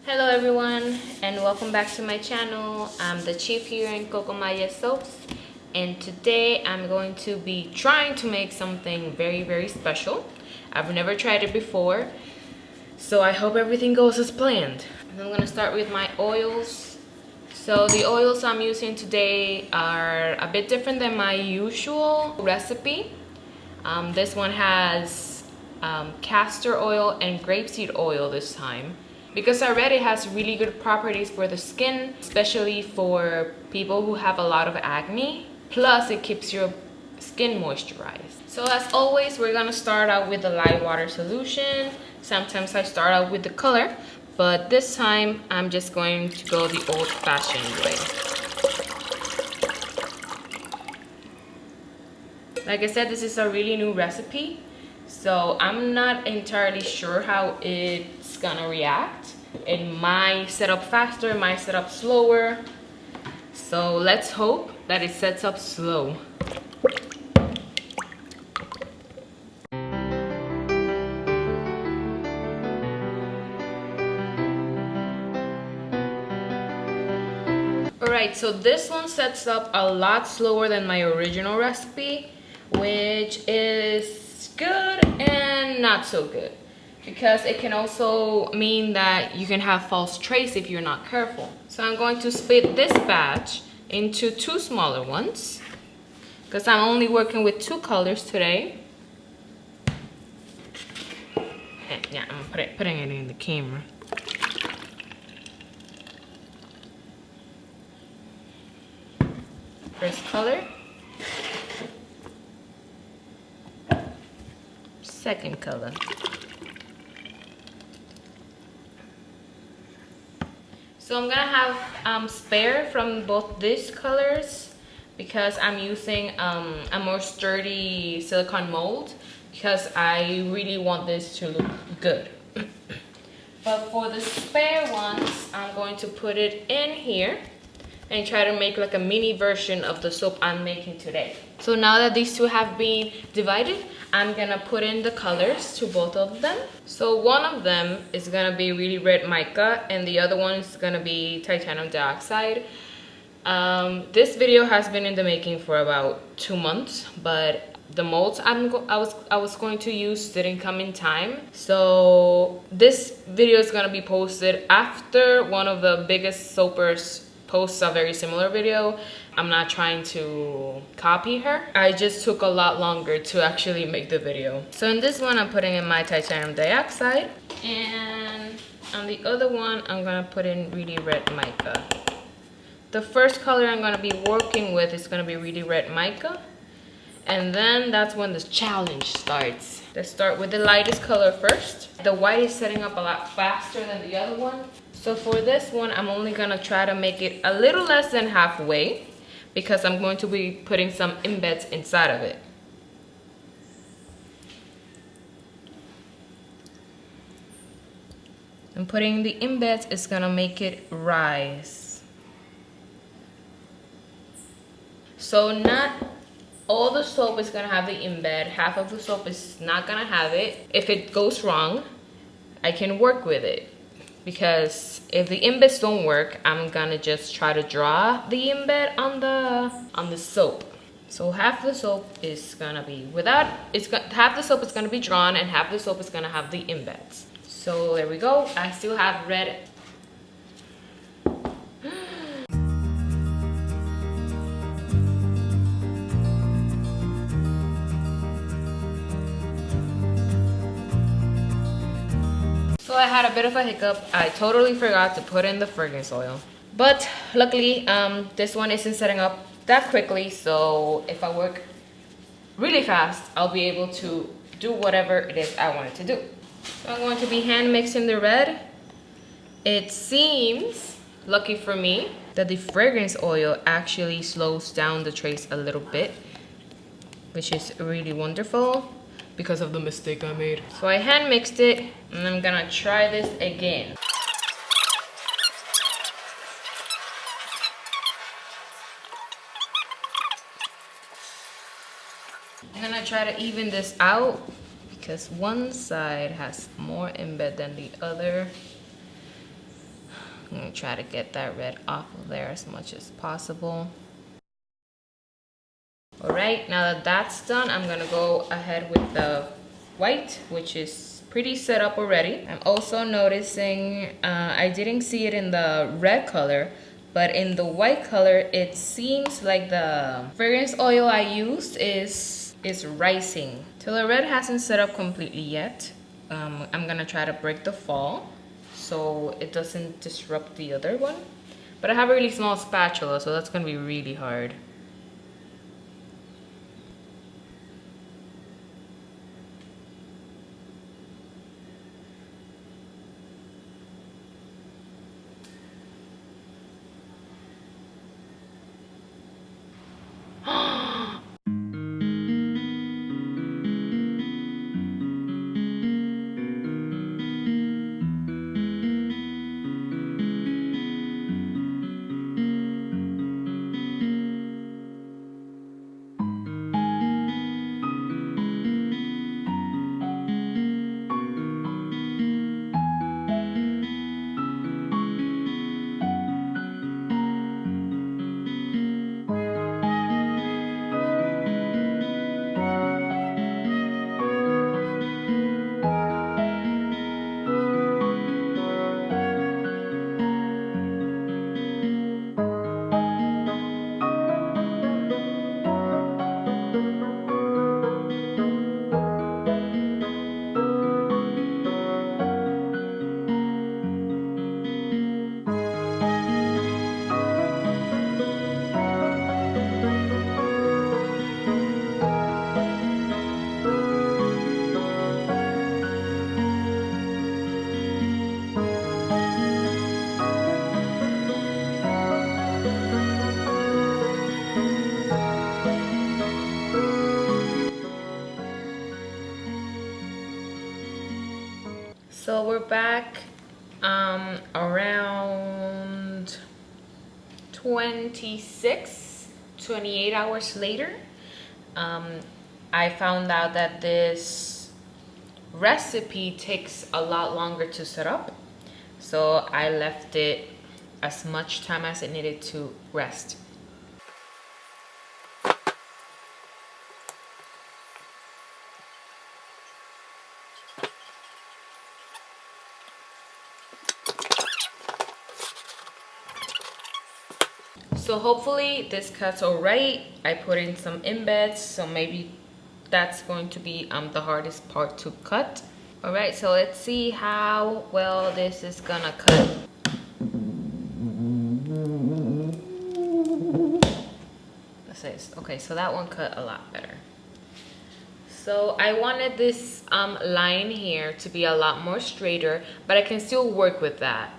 Hello everyone and welcome back to my channel. I'm the chief here in Cocomaya soaps, and today I'm going to be trying to make something very special. I've never tried it before, so I hope everything goes as planned. I'm gonna start with my oils. So the oils I'm using today are a bit different than my usual recipe. This one has castor oil and grapeseed oil this time, because I read it has really good properties for the skin, especially for people who have a lot of acne. Plus it keeps your skin moisturized. So as always, we're gonna start out with the light water solution. Sometimes I start out with the color, but this time I'm just going to go the old-fashioned way. Like I said, this is a really new recipe, so I'm not entirely sure how it's gonna react. It might set up faster, it might set up slower. So let's hope that it sets up slow. Alright, so this one sets up a lot slower than my original recipe, which is good and not so good, because it can also mean that you can have false trace if you're not careful. So I'm going to split this batch into two smaller ones, because I'm only working with two colors today. And yeah, I'm putting it in the camera. First color. Second color. So I'm gonna have spare from both these colors, because I'm using a more sturdy silicone mold, because I really want this to look good. But for the spare ones, I'm going to put it in here and try to make like a mini version of the soap I'm making today. So now that these two have been divided, I'm gonna put in the colors to both of them. So one of them is gonna be really red mica, and the other one is gonna be titanium dioxide. This video has been in the making for about 2 months, but the molds I was going to use didn't come in time. So this video is gonna be posted after one of the biggest soapers posts a very similar video. I'm not trying to copy her. I just took a lot longer to actually make the video. So in this one, I'm putting in my titanium dioxide, and on the other one, I'm gonna put in really red mica. The first color I'm gonna be working with is gonna be really red mica, and then that's when the challenge starts. Let's start with the lightest color first. The white is setting up a lot faster than the other one. So for this one, I'm only gonna try to make it a little less than halfway, because I'm going to be putting some embeds inside of it. And putting the embeds is gonna make it rise. So not all the soap is gonna have the embed. Half of the soap is not gonna have it. If it goes wrong, I can work with it, because if the embeds don't work, I'm gonna just try to draw the embed on the soap. So half the soap is gonna be half the soap is gonna be drawn, and half the soap is gonna have the embeds. So there we go. I still have red. So I had a bit of a hiccup. I totally forgot to put in the fragrance oil. But luckily, this one isn't setting up that quickly, so if I work really fast, I'll be able to do whatever it is I wanted to do. So I'm going to be hand mixing the red. It seems, lucky for me, that the fragrance oil actually slows down the trace a little bit, which is really wonderful, because of the mistake I made. So I hand mixed it, and I'm gonna try this again. I'm gonna try to even this out, because one side has more embed than the other. I'm gonna try to get that red off of there as much as possible. All right, now that that's done, I'm gonna go ahead with the white, which is pretty set up already. I'm also noticing, I didn't see it in the red color, but in the white color, it seems like the fragrance oil I used is rising. So the red hasn't set up completely yet. I'm gonna try to break the fall so it doesn't disrupt the other one. But I have a really small spatula, so that's gonna be really hard. So we're back around 28 hours later. I found out that this recipe takes a lot longer to set up. So I left it as much time as it needed to rest. So hopefully this cuts all right. I put in some embeds, so maybe that's going to be the hardest part to cut. All right, so let's see how well this is gonna cut. Okay, so that one cut a lot better. So I wanted this line here to be a lot more straighter, but I can still work with that.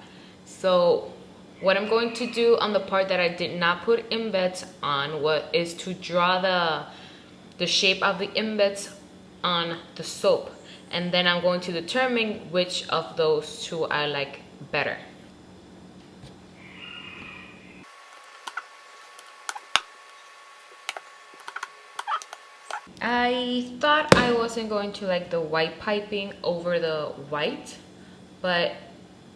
So what I'm going to do on the part that I did not put embeds on is to draw the shape of the embeds on the soap. And then I'm going to determine which of those two I like better. I thought I wasn't going to like the white piping over the white, but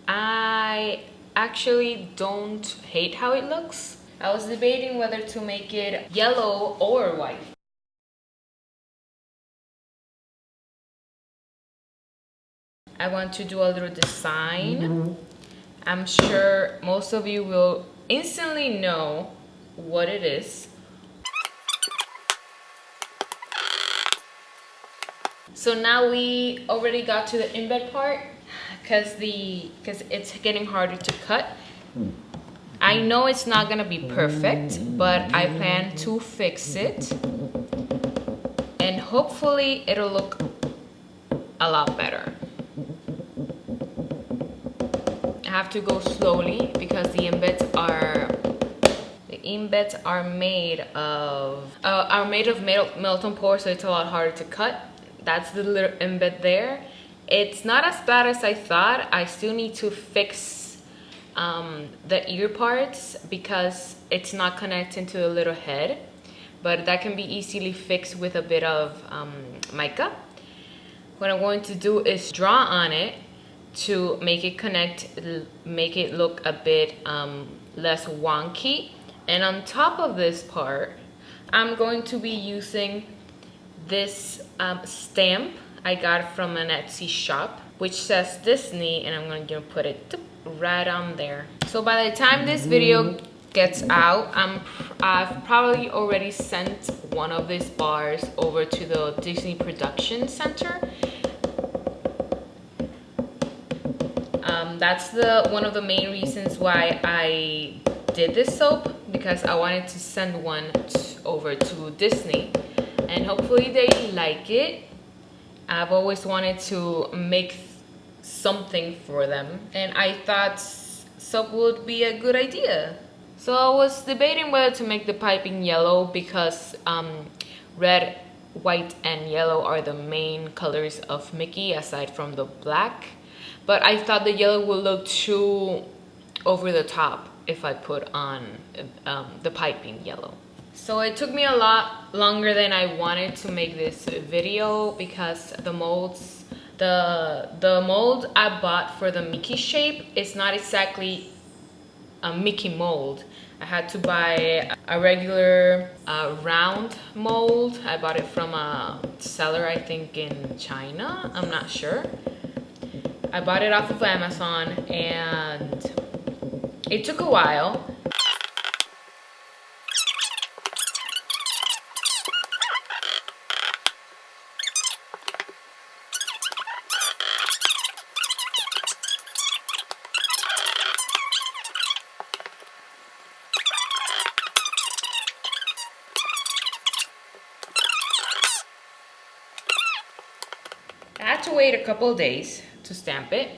I actually don't hate how it looks. I was debating whether to make it yellow or white. I want to do a little design. I'm sure most of you will instantly know what it is. So now we already got to the embed part because it's getting harder to cut. I know it's not gonna be perfect, but I plan to fix it and hopefully it'll look a lot better. I have to go slowly because the embeds are made of melt and pour, so it's a lot harder to cut. That's the little embed there. It's not as bad as I thought. I still need to fix the ear parts because it's not connecting to the little head, but that can be easily fixed with a bit of mica. What I'm going to do is draw on it to make it connect, make it look a bit less wonky. And on top of this part, I'm going to be using this stamp I got from an Etsy shop, which says Disney, and I'm going to put it right on there. So by the time this video gets out, I've probably already sent one of these bars over to the Disney Production Center. That's one of the main reasons why I did this soap, because I wanted to send one over to Disney, and hopefully they like it. I've always wanted to make something for them, and I thought soap would be a good idea. So I was debating whether to make the piping yellow, because red, white, and yellow are the main colors of Mickey aside from the black. But I thought the yellow would look too over the top if I put on the piping yellow. So it took me a lot longer than I wanted to make this video, because the molds, the mold I bought for the Mickey shape is not exactly a Mickey mold. I had to buy a regular round mold. I bought it from a seller, I think in China, I'm not sure. I bought it off of Amazon, and it took a while. I had to wait a couple of days to stamp it,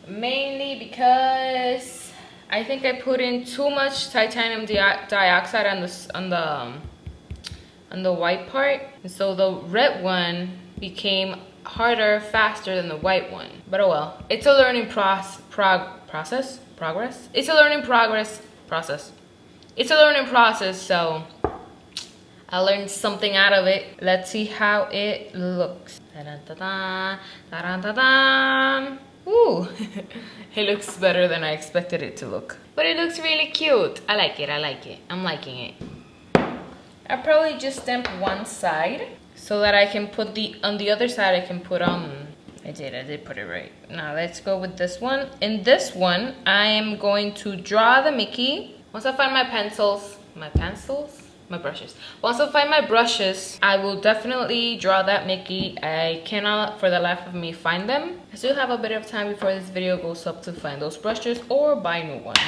mainly because I think I put in too much titanium dioxide on the white part, and so the red one became harder faster than the white one. But oh well, it's a learning process. It's a learning process. It's a learning process, so I learned something out of it. Let's see how it looks. Ta-da-da-da, ta-da-da-da. Ooh, it looks better than I expected it to look. But it looks really cute. I like it, I like it. I'm liking it. I'll probably just stamp one side so that I can put on the other side I can put I did put it right. Now let's go with this one. In this one, I am going to draw the Mickey. Once I find my brushes. Once I find my brushes, I will definitely draw that Mickey. I cannot for the life of me find them. I still have a bit of time before this video goes up to find those brushes or buy new ones.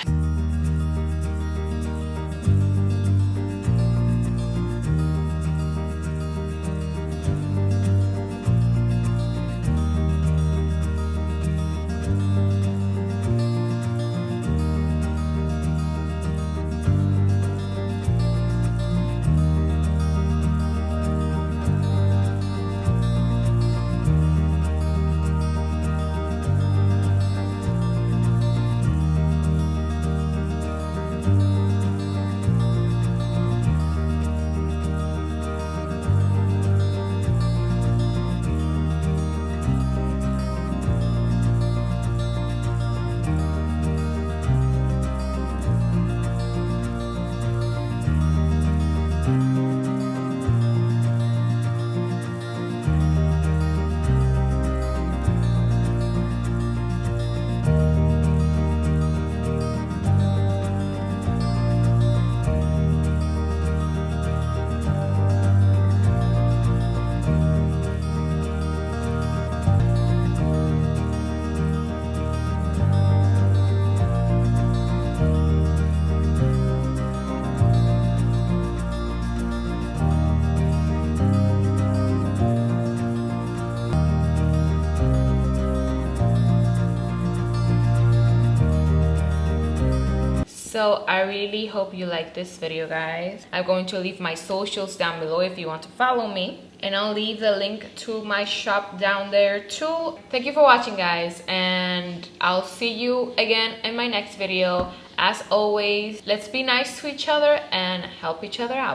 So I really hope you like this video, guys. I'm going to leave my socials down below if you want to follow me, and I'll leave the link to my shop down there too. Thank you for watching, guys, and I'll see you again in my next video. As always, let's be nice to each other and help each other out.